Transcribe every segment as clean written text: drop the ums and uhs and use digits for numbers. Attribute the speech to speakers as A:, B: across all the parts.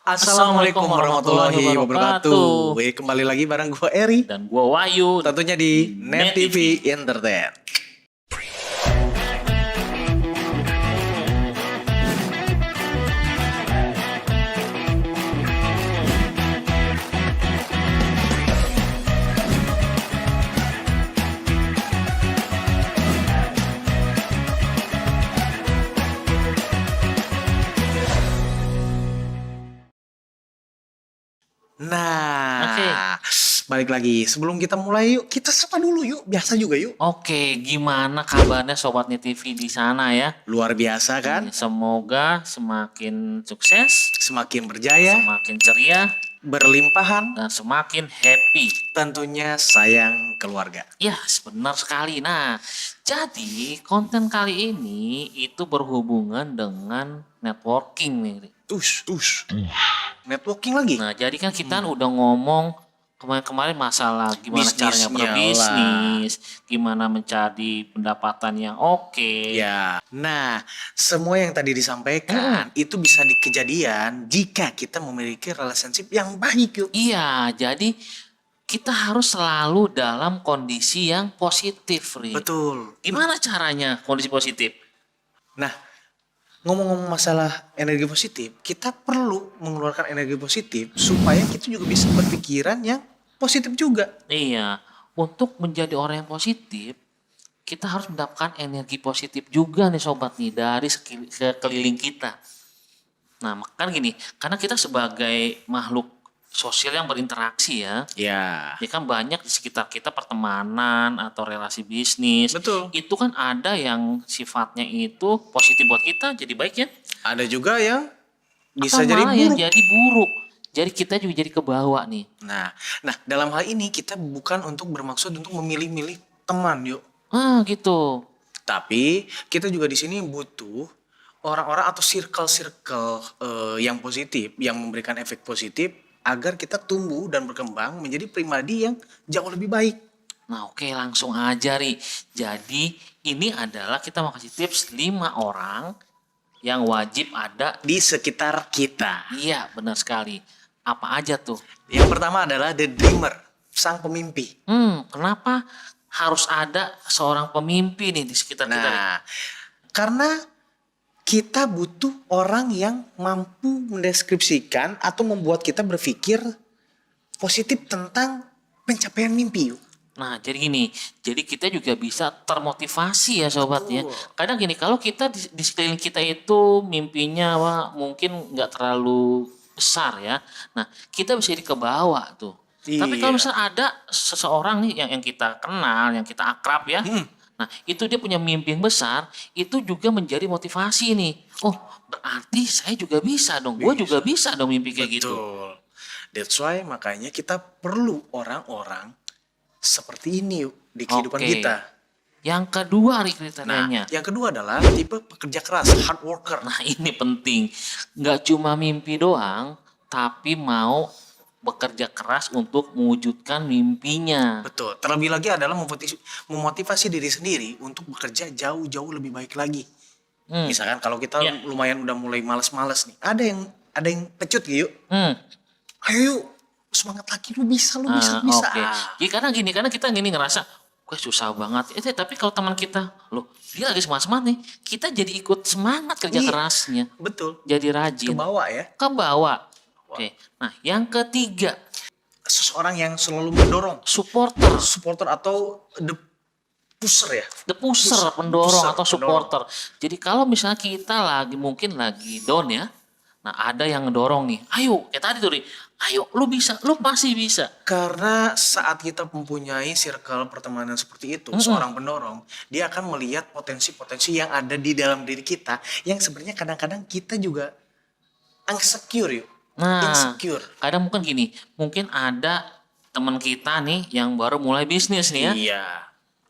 A: Assalamualaikum warahmatullahi wabarakatuh. Kembali lagi bareng gue Eri.
B: Dan gua Wahyu.
A: Tentunya di Net TV Entertain. Nah, balik lagi. Sebelum kita mulai yuk, kita sapa dulu yuk. Biasa juga yuk.
B: Oke, gimana kabarnya Sobat Net TV di sana ya?
A: Luar biasa kan?
B: Semoga semakin sukses,
A: Semakin berjaya,
B: semakin ceria,
A: berlimpahan,
B: dan semakin happy.
A: tentunya sayang keluarga.
B: Ya, benar sekali. Nah, jadi konten kali ini itu berhubungan dengan networking nih.
A: Networking lagi.
B: Nah, jadi kan kita udah ngomong kemarin-kemarin masalah gimana caranya
A: Bisnisnya
B: berbisnis, gimana mencari pendapatan yang oke.
A: Ya, nah semua yang tadi disampaikan itu bisa dikejadian jika kita memiliki relationship yang baik yuk.
B: Iya, jadi kita harus selalu dalam kondisi yang positif, Ri.
A: Betul.
B: Gimana caranya kondisi positif?
A: Nah, ngomong-ngomong masalah energi positif, kita perlu mengeluarkan energi positif supaya kita juga bisa berpikiran yang positif juga.
B: Iya, untuk menjadi orang yang positif, kita harus mendapatkan energi positif juga nih sobat nih dari sekeliling kita. Nah, kan gini, karena kita sebagai makhluk sosial yang berinteraksi ya,
A: Ya,
B: ya kan banyak di sekitar kita pertemanan atau relasi bisnis.
A: betul.
B: Itu kan ada yang sifatnya itu positif buat kita jadi baik ya.
A: Ada juga yang bisa
B: Atau
A: jadi
B: malah yang
A: buruk.
B: jadi buruk. Jadi kita juga jadi kebawa nih.
A: Nah, dalam hal ini kita bukan untuk bermaksud untuk memilih-milih teman yuk.
B: Gitu.
A: Tapi kita juga di sini butuh orang-orang atau circle-circle yang positif, yang memberikan efek positif agar kita tumbuh dan berkembang menjadi pribadi yang jauh lebih baik.
B: Nah oke langsung aja Ri. Jadi ini adalah kita mau kasih tips 5 orang yang wajib ada.
A: Di sekitar kita.
B: Iya benar sekali. Apa aja tuh?
A: Yang pertama adalah the dreamer, sang pemimpi.
B: Kenapa harus ada seorang pemimpin nih di sekitar kita nih?
A: Nah, karena kita butuh orang yang mampu mendeskripsikan atau membuat kita berpikir positif tentang pencapaian mimpi yuk.
B: Nah, jadi gini, jadi kita juga bisa termotivasi ya sobatnya. Kadang gini, kalau kita di sekeliling kita itu mimpinya wah, mungkin nggak terlalu besar ya. Nah, kita bisa jadi kebawa tuh. Tapi kalau
A: Iya.
B: misalnya ada seseorang nih yang kita kenal, yang kita akrab ya. Nah, itu dia punya mimpi yang besar, itu juga menjadi motivasi nih. Oh, berarti saya juga bisa dong. Gue juga bisa dong mimpi kayak gitu.
A: Betul. That's why makanya kita perlu orang-orang seperti ini yuk di kehidupan
B: Oke.
A: kita.
B: Yang kedua Rik,
A: Nah,
B: kriterianya.
A: yang kedua adalah tipe pekerja keras, hard worker.
B: Nah ini penting. Nggak cuma mimpi doang, tapi mau bekerja keras untuk mewujudkan mimpinya.
A: Betul. Terlebih lagi adalah memotivasi diri sendiri untuk bekerja jauh-jauh lebih baik lagi. Misalkan kalau kita
B: Ya.
A: lumayan udah mulai males-males nih, ada yang pecut gitu.
B: Hmm.
A: Ayo yuk, semangat lagi, lu bisa, lu bisa, lu bisa.
B: Oke. Jadi karena kita gini ngerasa, gue susah banget. Tapi kalau teman kita, loh dia lagi semangat nih, kita jadi ikut semangat kerja
A: Iya.
B: kerasnya.
A: Betul.
B: Jadi rajin.
A: Ke bawah ya.
B: Kebawa. Oke. Nah yang ketiga,
A: Seseorang yang selalu mendorong,
B: supporter.
A: supporter atau the pusher ya.
B: The pusher, pendorong atau supporter. Jadi kalau misalnya kita mungkin lagi down ya. Nah ada yang ngedorong nih. Ayo, kayak tadi tuh Ri. Ayo, lu bisa, lu pasti bisa.
A: Karena saat kita mempunyai circle pertemanan seperti itu, seorang pendorong, dia akan melihat potensi-potensi yang ada di dalam diri kita, yang sebenarnya kadang-kadang kita juga insecure yuk.
B: Nah,
A: Insecure.
B: kadang mungkin gini, mungkin ada teman kita nih yang baru mulai bisnis nih ya.
A: Iya.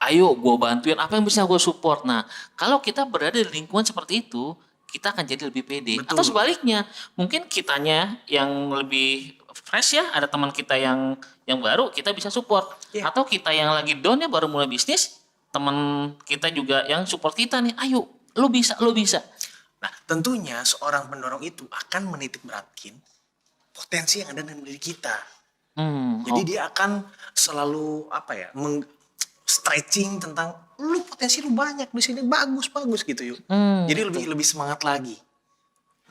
B: Ayo gue bantuin, apa yang bisa gue support. Nah, kalau kita berada di lingkungan seperti itu, kita akan jadi lebih pede.
A: Betul.
B: Atau sebaliknya, mungkin kitanya yang lebih fresh ya, ada teman kita yang baru, kita bisa support.
A: Iya.
B: Atau kita yang lagi down ya baru mulai bisnis, teman kita juga yang support kita nih, ayo, lu bisa, lu bisa.
A: Nah, tentunya seorang pendorong itu akan menitik beratkan potensi yang ada dalam diri kita.
B: Hmm,
A: Jadi dia akan selalu stretching tentang lu potensi lu banyak di sini, bagus gitu yuk. Jadi lebih semangat lagi.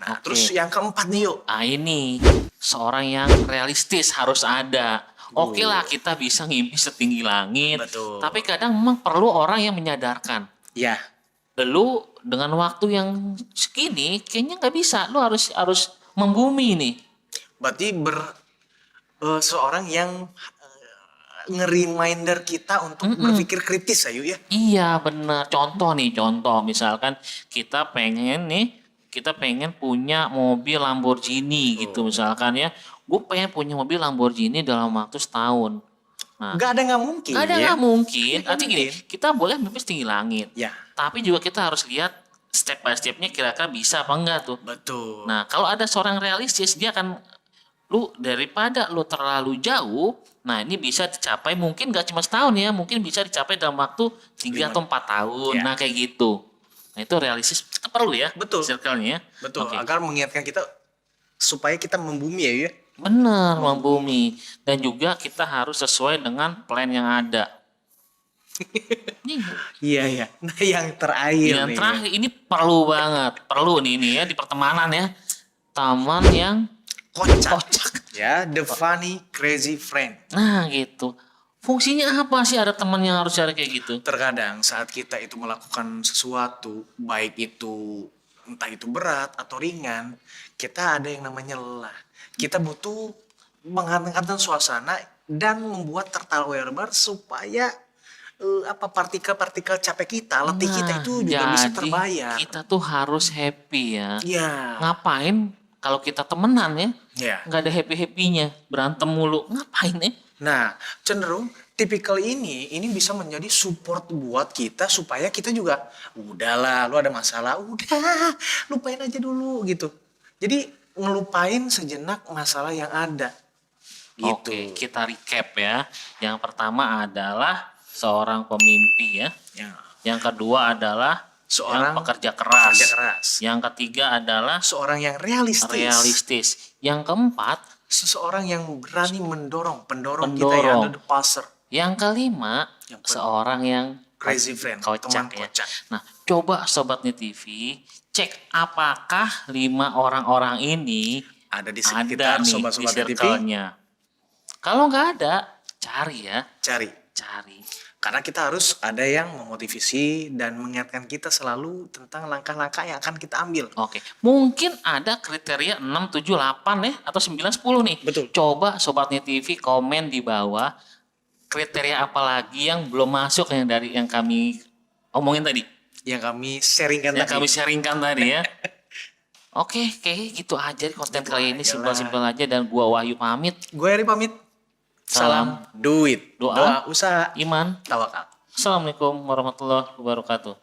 A: Nah,
B: Oke.
A: terus yang keempat nih yuk.
B: Nah ini seorang yang realistis harus ada. Oke lah kita bisa ngimpi setinggi langit.
A: Betul.
B: Tapi kadang memang perlu orang yang menyadarkan.
A: Ya,
B: Lu dengan waktu yang segini kayaknya nggak bisa. Lu harus membumi nih.
A: berarti seorang yang nge-reminder kita untuk berpikir kritis ayo ya.
B: Iya benar. Contoh misalkan kita pengen punya mobil Lamborghini gitu misalkan ya. Gue pengen punya mobil Lamborghini dalam waktu setahun. Nah,
A: Gak ada nggak mungkin.
B: gak ada
A: ya.
B: nggak mungkin.
A: Nggak
B: Artinya gini,
A: mungkin.
B: kita boleh mimpi setinggi langit.
A: Ya,
B: Tapi juga kita harus lihat step by stepnya kira-kira bisa apa enggak tuh.
A: betul.
B: Nah, kalau ada seorang realistis, dia akan daripada lu terlalu jauh, nah ini bisa dicapai mungkin gak cuma setahun ya, mungkin bisa dicapai dalam waktu 3 atau 4 tahun.
A: Ya.
B: Nah, kayak gitu. Nah, itu realistis kita perlu ya.
A: Betul.
B: Circle-nya.
A: Betul,
B: Oke.
A: agar mengingatkan kita supaya kita membumi ya.
B: Benar, membumi. Dan juga kita harus sesuai dengan plan yang ada. Nih,
A: Iya. Nah, yang terakhir
B: yang
A: nih.
B: terakhir ini perlu banget. Perlu nih ya di pertemanan ya. Teman yang
A: Kocak. Ya, the funny crazy friend.
B: nah gitu. Fungsinya apa sih ada teman yang harus cari kayak gitu?
A: Terkadang saat kita itu melakukan sesuatu, baik itu entah itu berat atau ringan, kita ada yang namanya lelah. Kita butuh menghangatkan suasana dan membuat tertawa verba supaya partikel-partikel capek kita, letih kita itu juga bisa
B: jadi
A: terbayar.
B: kita tuh harus happy ya.
A: Ya,
B: Ngapain kalau kita temenan ya?
A: ya.
B: Nggak ada happy-happynya, berantem mulu. Ngapain ya?
A: Nah, cenderung tipikal ini bisa menjadi support buat kita supaya kita juga udahlah, lu ada masalah, udah lupain aja dulu gitu. Jadi ngelupain sejenak masalah yang ada. Gitu.
B: Oke, kita recap ya. Yang pertama adalah seorang pemimpi ya.
A: Ya.
B: Yang kedua adalah
A: Seorang
B: yang pekerja keras.
A: pekerja keras.
B: Yang ketiga adalah
A: Seorang yang realistis.
B: Yang keempat,
A: Seseorang yang berani pendorong kita yang ada the passer.
B: yang kelima, seorang yang
A: Crazy friend,
B: kocak
A: teman
B: ya.
A: kocak.
B: Nah, coba Sobat Nih TV, cek apakah 5 orang-orang ini
A: Ada di
B: ada
A: sekitar
B: nih di
A: sobat-sobat TV.
B: circle-nya. Kalau nggak ada, cari ya,
A: Cari.
B: cari.
A: Karena kita harus ada yang memotivasi dan mengingatkan kita selalu tentang langkah-langkah yang akan kita ambil.
B: Oke, mungkin ada kriteria 6, 7, 8 ya, atau 9, 10 nih.
A: Betul.
B: Coba Sobat Nih TV komen di bawah kriteria apa lagi yang belum masuk yang kami omongin tadi.
A: Yang kami sharingkan
B: Yang
A: tadi.
B: kami sharingkan tadi ya. Oke, kayaknya gitu aja konten kali ini,
A: aja lah.
B: simpel-simpel aja, dan gua Wahyu pamit.
A: Gue Eri pamit. Salam duit.
B: Doa.
A: Doa usaha.
B: Iman.
A: Tawakal.
B: Assalamualaikum warahmatullahi wabarakatuh.